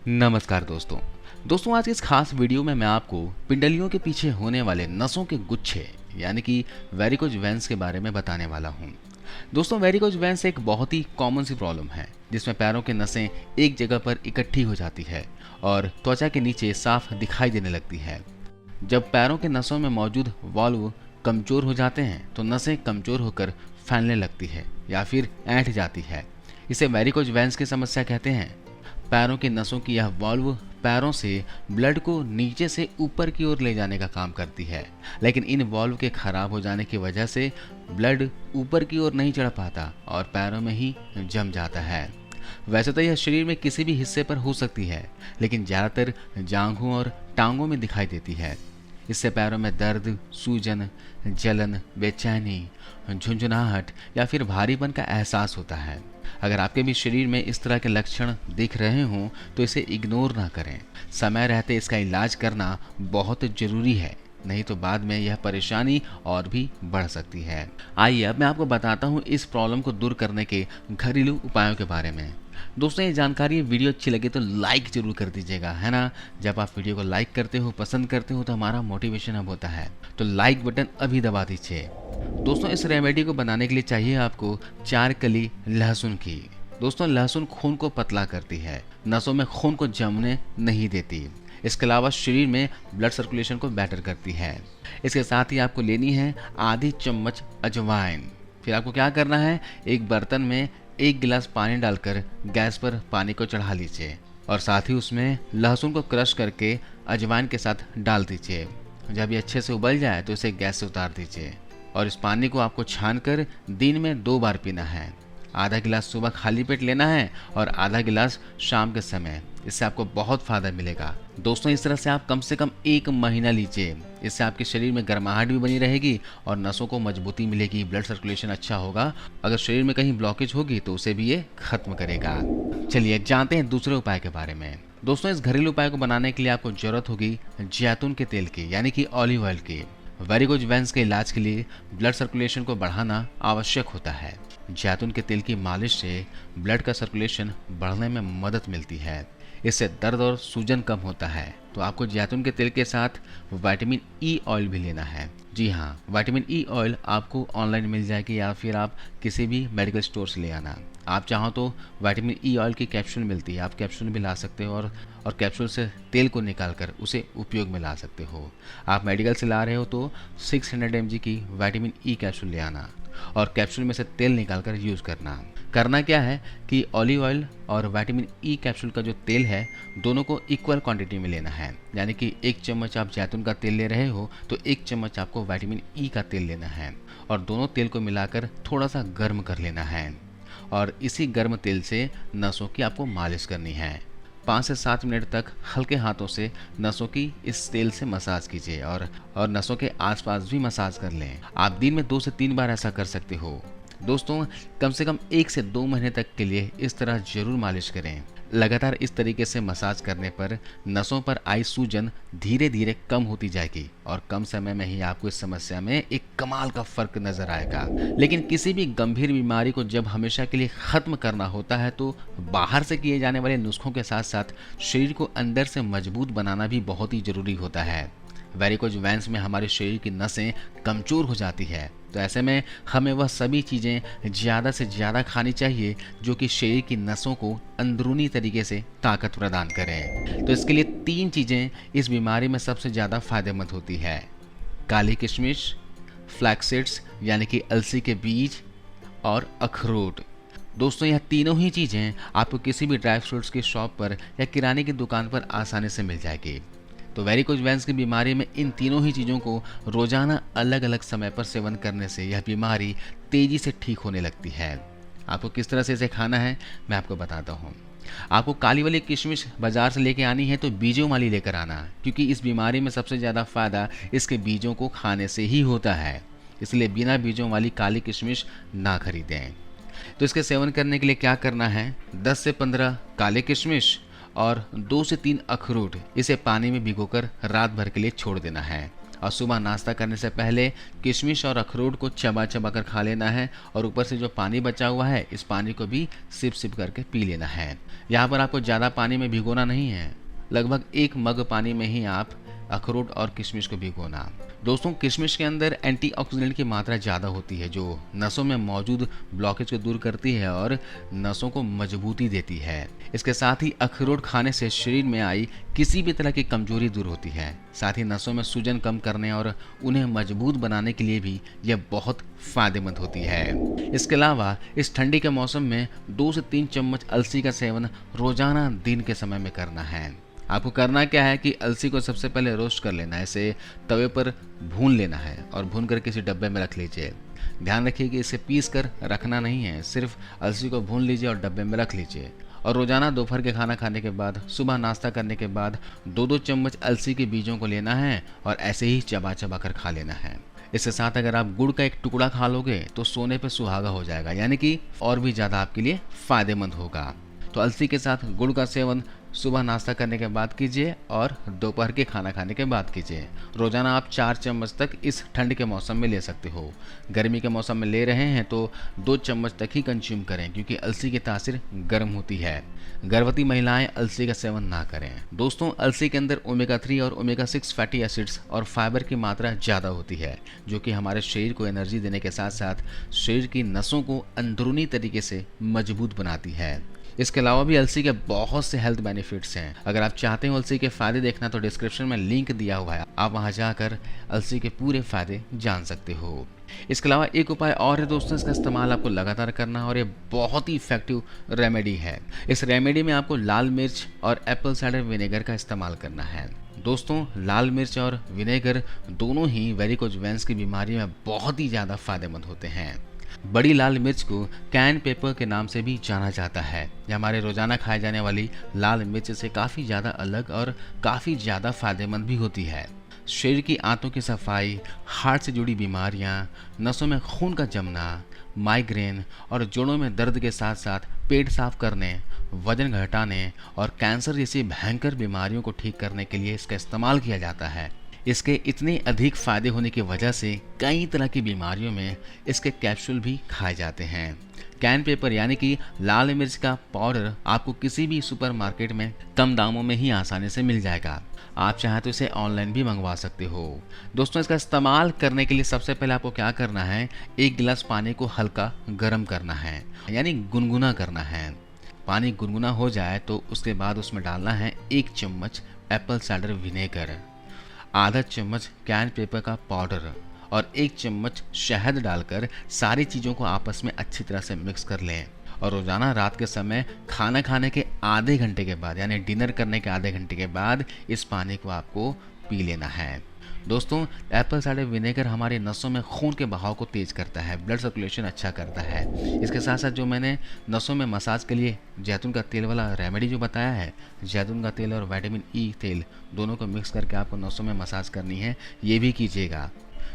नमस्कार दोस्तों आज की इस खास वीडियो में मैं आपको पिंडलियों के पीछे होने वाले नसों के गुच्छे यानी कि वेरिकोज वेन्स के बारे में बताने वाला हूँ। दोस्तों वेरिकोज वेन्स एक बहुत ही कॉमन सी प्रॉब्लम है जिसमें पैरों की नसें एक जगह पर इकट्ठी हो जाती है और त्वचा के नीचे साफ दिखाई देने लगती है। जब पैरों के नसों में मौजूद वाल्व कमजोर हो जाते हैं तो नसें कमजोर होकर फैलने लगती है या फिर ऐंठ जाती है। इसे वेरिकोज वेन्स की समस्या कहते हैं। पैरों की नसों की यह वाल्व पैरों से ब्लड को नीचे से ऊपर की ओर ले जाने का काम करती है, लेकिन इन वाल्व के खराब हो जाने की वजह से ब्लड ऊपर की ओर नहीं चढ़ पाता और पैरों में ही जम जाता है। वैसे तो यह शरीर में किसी भी हिस्से पर हो सकती है, लेकिन ज़्यादातर जांघों और टांगों में दिखाई देती है। इससे पैरों में दर्द, सूजन, जलन, बेचैनी, झुंझुनाहट या फिर भारीपन का एहसास होता है। अगर आपके भी शरीर में इस तरह के लक्षण दिख रहे हों तो इसे इग्नोर ना करें। समय रहते इसका इलाज करना बहुत जरूरी है, नहीं तो बाद में यह परेशानी और भी बढ़ सकती है। आइए अब मैं आपको बताता हूँ इस प्रॉब्लम को दूर करने के घरेलू उपायों के बारे में। दोस्तों ये जानकारी वीडियो अच्छी लगे तो लाइक जरूर कर दीजिएगा, है ना। जब आप वीडियो को लाइक करते हो, पसंद करते हो तो हमारा मोटिवेशन अब होता है, तो लाइक बटन अभी दबा दीजिए। दोस्तों इस रेमेडी को बनाने के लिए चाहिए आपको 4 कली लहसुन की। दोस्तों लहसुन खून को पतला करती है, नसों में खून को जमने नहीं देती। इसके अलावा शरीर में ब्लड सर्कुलेशन को बेटर करती है। इसके साथ ही आपको लेनी है आधी चम्मच अजवाइन। फिर आपको क्या करना है, एक बर्तन में 1 गिलास पानी डालकर गैस पर पानी को चढ़ा लीजिए और साथ ही उसमें लहसुन को क्रश करके अजवाइन के साथ डाल दीजिए। जब ये अच्छे से उबल जाए तो इसे गैस से उतार दीजिए और इस पानी को आपको छानकर दिन में 2 बार पीना है। आधा गिलास सुबह खाली पेट लेना है और आधा गिलास शाम के समय। इससे आपको बहुत फायदा मिलेगा। दोस्तों इस तरह से आप कम से कम 1 महीना लीजिए। इससे आपके शरीर में गर्माहट भी बनी रहेगी और नसों को मजबूती मिलेगी, ब्लड सर्कुलेशन अच्छा होगा। अगर शरीर में कहीं ब्लॉकेज होगी तो उसे भी ये खत्म करेगा। चलिए जानते हैं दूसरे उपाय के बारे में। दोस्तों इस घरेलू उपाय को बनाने के लिए आपको जरूरत होगी जैतून के तेल की यानी कि ऑलिव ऑयल की। वेरिकोज वेन्स के इलाज के लिए ब्लड सर्कुलेशन को बढ़ाना आवश्यक होता है। जैतून के तेल की मालिश से ब्लड का सर्कुलेशन बढ़ने में मदद मिलती है। इससे दर्द और सूजन कम होता है। तो आपको जैतून के तेल के साथ विटामिन ई ऑयल भी लेना है। जी हाँ, विटामिन ई ऑयल आपको ऑनलाइन मिल जाएगी या फिर आप किसी भी मेडिकल स्टोर से ले आना। आप चाहो तो विटामिन ई ऑयल की कैप्सूल मिलती है, आप कैप्सूल भी ला सकते हो और कैप्सूल से तेल को निकालकर उसे उपयोग में ला सकते हो। आप मेडिकल से ला रहे हो तो 600 mg की विटामिन ई कैप्सूल ले आना और कैप्सूल में से तेल निकालकर यूज़ करना क्या है कि ऑलिव ऑयल और विटामिन ई कैप्सूल का जो तेल है दोनों को इक्वल क्वांटिटी में लेना है। यानी कि 1 चम्मच आप जैतून का तेल ले रहे हो तो 1 चम्मच आपको विटामिन ई का तेल लेना है और दोनों तेल को मिलाकर थोड़ा सा गर्म कर लेना है और इसी गर्म तेल से नसों की आपको मालिश करनी है। 5 से 7 मिनट तक हल्के हाथों से नसों की इस तेल से मसाज कीजिए और नसों के आसपास भी मसाज कर लें। आप दिन में 2 से 3 बार ऐसा कर सकते हो। दोस्तों कम से कम 1 से 2 महीने तक के लिए इस तरह जरूर मालिश करें। लगातार इस तरीके से मसाज करने पर नसों पर आई सूजन धीरे धीरे कम होती जाएगी और कम समय में ही आपको इस समस्या में एक कमाल का फर्क नजर आएगा। लेकिन किसी भी गंभीर बीमारी को जब हमेशा के लिए खत्म करना होता है तो बाहर से किए जाने वाले नुस्खों के साथ साथ शरीर को अंदर से मजबूत बनाना भी बहुत ही जरूरी होता है। वेरिकोज वेन्स में हमारे शरीर की नसें कमजोर हो जाती है, तो ऐसे में हमें वह सभी चीज़ें ज़्यादा से ज़्यादा खानी चाहिए जो कि शरीर की नसों को अंदरूनी तरीके से ताकत प्रदान करें। तो इसके लिए 3 चीज़ें इस बीमारी में सबसे ज़्यादा फायदेमंद होती है: काली किशमिश, फ्लैक्स यानी कि अलसी के बीज और अखरोट। दोस्तों यह तीनों ही चीज़ें आपको किसी भी ड्राई फ्रूट्स की शॉप पर या किराने की दुकान पर आसानी से मिल जाएगी। तो वेरिकोज वेन्स की बीमारी में इन तीनों ही चीज़ों को रोजाना अलग अलग समय पर सेवन करने से यह बीमारी तेजी से ठीक होने लगती है। आपको किस तरह से इसे खाना है मैं आपको बताता हूँ। आपको काली वाली किशमिश बाजार से लेके आनी है तो बीजों वाली लेकर आना, क्योंकि इस बीमारी में सबसे ज़्यादा फायदा इसके बीजों को खाने से ही होता है। इसलिए बिना बीजों वाली काली किशमिश ना खरीदें। तो इसके सेवन करने के लिए क्या करना है, 10 से 15 काले किशमिश और 2 से 3 अखरोट इसे पानी में भिगोकर रात भर के लिए छोड़ देना है और सुबह नाश्ता करने से पहले किशमिश और अखरोट को चबा चबा कर खा लेना है और ऊपर से जो पानी बचा हुआ है इस पानी को भी सिप सिप करके पी लेना है। यहाँ पर आपको ज़्यादा पानी में भिगोना नहीं है, लगभग 1 मग पानी में ही आप अखरोट और किशमिश को भिगोना। दोस्तों, किशमिश के अंदर एंटीऑक्सीडेंट की मात्रा ज़्यादा होती है जो नसों में मौजूद ब्लॉकेज को दूर करती है और नसों को मजबूती देती है। इसके साथ ही अखरोट खाने से शरीर में आई किसी भी तरह की कमजोरी दूर होती है। साथ ही नसों में सूजन कम करने और उन्हें मजबूत बनाने के लिए भी यह बहुत फायदेमंद होती है। इसके अलावा इस ठंडी के मौसम में 2 से 3 चम्मच अलसी का सेवन रोजाना दिन के समय में करना है। आपको करना क्या है कि अलसी को सबसे पहले रोस्ट कर लेना है, इसे तवे पर भून लेना है और भून कर किसी डब्बे में रख लीजिए। ध्यान रखिए कि इसे पीस कर रखना नहीं है, सिर्फ अलसी को भून लीजिए और डब्बे में रख लीजिए। और रोजाना दोपहर के खाना खाने के बाद, सुबह नाश्ता करने के बाद 2-2 चम्मच अलसी के बीजों को लेना है और ऐसे ही चबा चबा कर खा लेना है। इसके साथ अगर आप गुड़ का एक टुकड़ा खा लोगे तो सोने पे सुहागा हो जाएगा, यानी कि और भी ज़्यादा आपके लिए फायदेमंद होगा। तो अलसी के साथ गुड़ का सेवन सुबह नाश्ता करने के बाद कीजिए और दोपहर के खाना खाने के बाद कीजिए। रोजाना आप 4 चम्मच तक इस ठंड के मौसम में ले सकते हो। गर्मी के मौसम में ले रहे हैं तो 2 चम्मच तक ही कंज्यूम करें, क्योंकि अलसी की तासीर गर्म होती है। गर्भवती महिलाएं अलसी का सेवन ना करें। दोस्तों, अलसी के अंदर ओमेगा 3 और ओमेगा 6 फैटी एसिड्स और फाइबर की मात्रा ज़्यादा होती है, जो कि हमारे शरीर को एनर्जी देने के साथ साथ शरीर की नसों को अंदरूनी तरीके से मजबूत बनाती है। इसके अलावा भी अलसी के बहुत से हेल्थ बेनिफिट्स हैं। अगर आप चाहते हो अलसी के फायदे देखना तो डिस्क्रिप्शन में लिंक दिया हुआ है, आप वहां जाकर अलसी के पूरे फायदे जान सकते हो। इसके अलावा एक उपाय और है दोस्तों, इसका इस्तेमाल आपको लगातार करना और ये बहुत ही इफेक्टिव रेमेडी है। इस रेमेडी में आपको लाल मिर्च और एप्पल साइडर विनेगर का इस्तेमाल करना है। दोस्तों, लाल मिर्च और विनेगर दोनों ही वेरिकोज वेन्स की बीमारी में बहुत ही ज़्यादा फायदेमंद होते हैं। बड़ी लाल मिर्च को कैन पेपर के नाम से भी जाना जाता है। यह हमारे रोजाना खाए जाने वाली लाल मिर्च से काफ़ी ज़्यादा अलग और काफ़ी ज़्यादा फायदेमंद भी होती है। शरीर की आंतों की सफाई, हार्ट से जुड़ी बीमारियां, नसों में खून का जमना, माइग्रेन और जोड़ों में दर्द के साथ साथ पेट साफ करने, वजन घटाने और कैंसर जैसी भयंकर बीमारियों को ठीक करने के लिए इसका इस्तेमाल किया जाता है। इसके इतने अधिक फायदे होने की वजह से कई तरह की बीमारियों में इसके कैप्सूल भी खाए जाते हैं। कैन पेपर यानी कि लाल मिर्च का पाउडर आपको किसी भी सुपरमार्केट में कम दामों में ही आसानी से मिल जाएगा। आप चाहें तो इसे ऑनलाइन भी मंगवा सकते हो। दोस्तों, इसका इस्तेमाल करने के लिए सबसे पहले आपको क्या करना है, 1 गिलास पानी को हल्का गर्म करना है, यानी गुनगुना करना है। पानी गुनगुना हो जाए तो उसके बाद उसमें डालना है 1 चम्मच एप्पल साइडर विनेगर, आधा चम्मच कैन पेपर का पाउडर और 1 चम्मच शहद डालकर सारी चीज़ों को आपस में अच्छी तरह से मिक्स कर लें। और रोज़ाना रात के समय खाना खाने के आधे घंटे के बाद, यानी डिनर करने के आधे घंटे के बाद इस पानी को आपको पी लेना है। दोस्तों, एप्पल साइडर विनेगर हमारे नसों में खून के बहाव को तेज़ करता है, ब्लड सर्कुलेशन अच्छा करता है। इसके साथ साथ जो मैंने नसों में मसाज के लिए जैतून का तेल वाला रेमेडी जो बताया है, जैतून का तेल और विटामिन ई तेल दोनों को मिक्स करके आपको नसों में मसाज करनी है, ये भी कीजिएगा।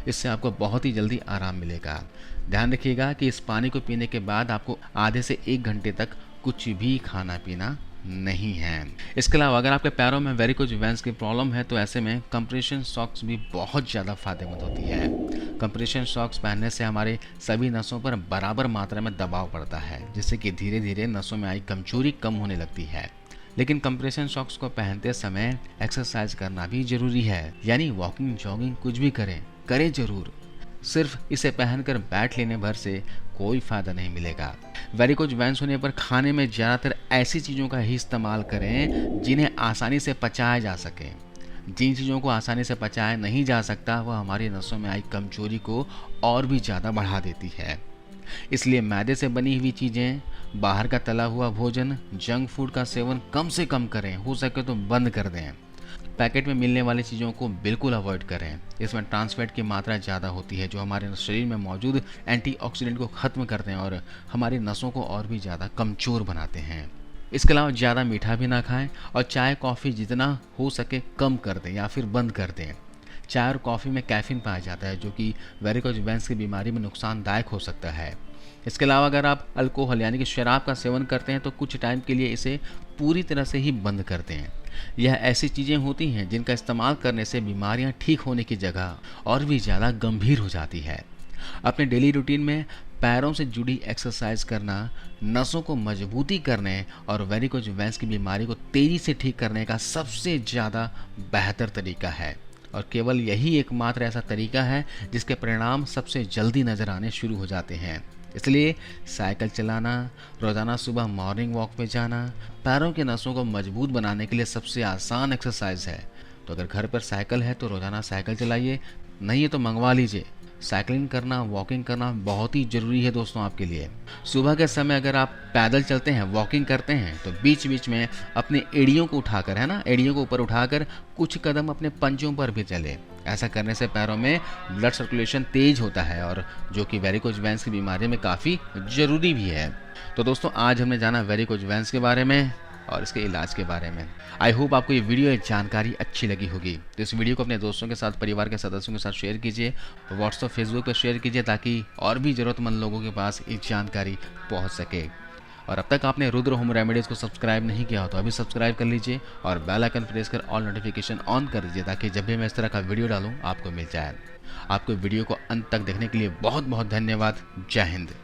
इससे आपको बहुत ही जल्दी आराम मिलेगा। ध्यान रखिएगा कि इस पानी को पीने के बाद आपको आधे से 1 घंटे तक कुछ भी खाना पीना नहीं है। इसके अलावा अगर आपके पैरों में वेरिकोज वेन्स की प्रॉब्लम है तो ऐसे में कंप्रेशन सॉक्स भी बहुत ज़्यादा फायदेमंद होती है। कंप्रेशन सॉक्स पहनने से हमारे सभी नसों पर बराबर मात्रा में दबाव पड़ता है, जिससे कि धीरे धीरे नसों में आई कमजोरी कम होने लगती है। लेकिन कंप्रेशन सॉक्स को पहनते समय एक्सरसाइज करना भी जरूरी है, यानी वॉकिंग, जॉगिंग कुछ भी करें जरूर। सिर्फ इसे पहनकर बैठ लेने भर से कोई फायदा नहीं मिलेगा। वेरिकोज वेन्स होने पर खाने में ज़्यादातर ऐसी चीज़ों का ही इस्तेमाल करें जिन्हें आसानी से पचाया जा सके। जिन चीज़ों को आसानी से पचाया नहीं जा सकता वह हमारी नसों में आई कमजोरी को और भी ज़्यादा बढ़ा देती है। इसलिए मैदे से बनी हुई चीज़ें, बाहर का तला हुआ भोजन, जंक फूड का सेवन कम से कम करें, हो सके तो बंद कर दें। पैकेट में मिलने वाली चीज़ों को बिल्कुल अवॉइड करें। इसमें ट्रांस फैट की मात्रा ज़्यादा होती है जो हमारे शरीर में मौजूद एंटीऑक्सीडेंट को ख़त्म करते हैं और हमारी नसों को और भी ज़्यादा कमज़ोर बनाते हैं। इसके अलावा ज़्यादा मीठा भी ना खाएं और चाय कॉफ़ी जितना हो सके कम कर दें या फिर बंद कर दें। चाय और कॉफ़ी में कैफीन पाया जाता है जो कि वेरिकोज वेन्स की बीमारी में नुकसानदायक हो सकता है। इसके अलावा अगर आप अल्कोहल यानी कि शराब का सेवन करते हैं तो कुछ टाइम के लिए इसे पूरी तरह से ही बंद करते हैं। यह ऐसी चीज़ें होती हैं जिनका इस्तेमाल करने से बीमारियां ठीक होने की जगह और भी ज़्यादा गंभीर हो जाती है। अपने डेली रूटीन में पैरों से जुड़ी एक्सरसाइज करना नसों को मजबूती करने और वेरिकोज वेन्स की बीमारी को तेज़ी से ठीक करने का सबसे ज़्यादा बेहतर तरीका है, और केवल यही एकमात्र ऐसा तरीका है जिसके परिणाम सबसे जल्दी नज़र आने शुरू हो जाते हैं। इसलिए साइकिल चलाना, रोज़ाना सुबह मॉर्निंग वॉक पे जाना पैरों के नसों को मजबूत बनाने के लिए सबसे आसान एक्सरसाइज है। तो अगर घर पर साइकिल है तो रोज़ाना साइकिल चलाइए, नहीं है तो मंगवा लीजिए। साइकिलिंग करना, वॉकिंग करना बहुत ही ज़रूरी है दोस्तों आपके लिए। सुबह के समय अगर आप पैदल चलते हैं, वॉकिंग करते हैं, तो बीच बीच में अपने एड़ियों को उठाकर, है ना, एड़ियों को ऊपर उठाकर कुछ कदम अपने पंजों पर भी चले। ऐसा करने से पैरों में ब्लड सर्कुलेशन तेज होता है, और जो कि वेरिकोज वेन्स की बीमारी में काफ़ी ज़रूरी भी है। तो दोस्तों आज हमने जाना वेरिकोज वेन्स के बारे में और इसके इलाज के बारे में। आई होप आपको ये वीडियो, ये जानकारी अच्छी लगी होगी। तो इस वीडियो को अपने दोस्तों के साथ, परिवार के सदस्यों के साथ शेयर कीजिए, व्हाट्सएप, फेसबुक पर शेयर कीजिए, ताकि और भी ज़रूरतमंद लोगों के पास ये जानकारी पहुंच सके। और अब तक आपने रुद्र होम रेमेडीज़ को सब्सक्राइब नहीं किया हो तो अभी सब्सक्राइब कर लीजिए और बेल आइकन प्रेस कर ऑल नोटिफिकेशन ऑन कर दीजिए, ताकि जब भी मैं इस तरह का वीडियो डालूँ आपको मिल जाए। आपको वीडियो को अंत तक देखने के लिए बहुत बहुत धन्यवाद। जय हिंद।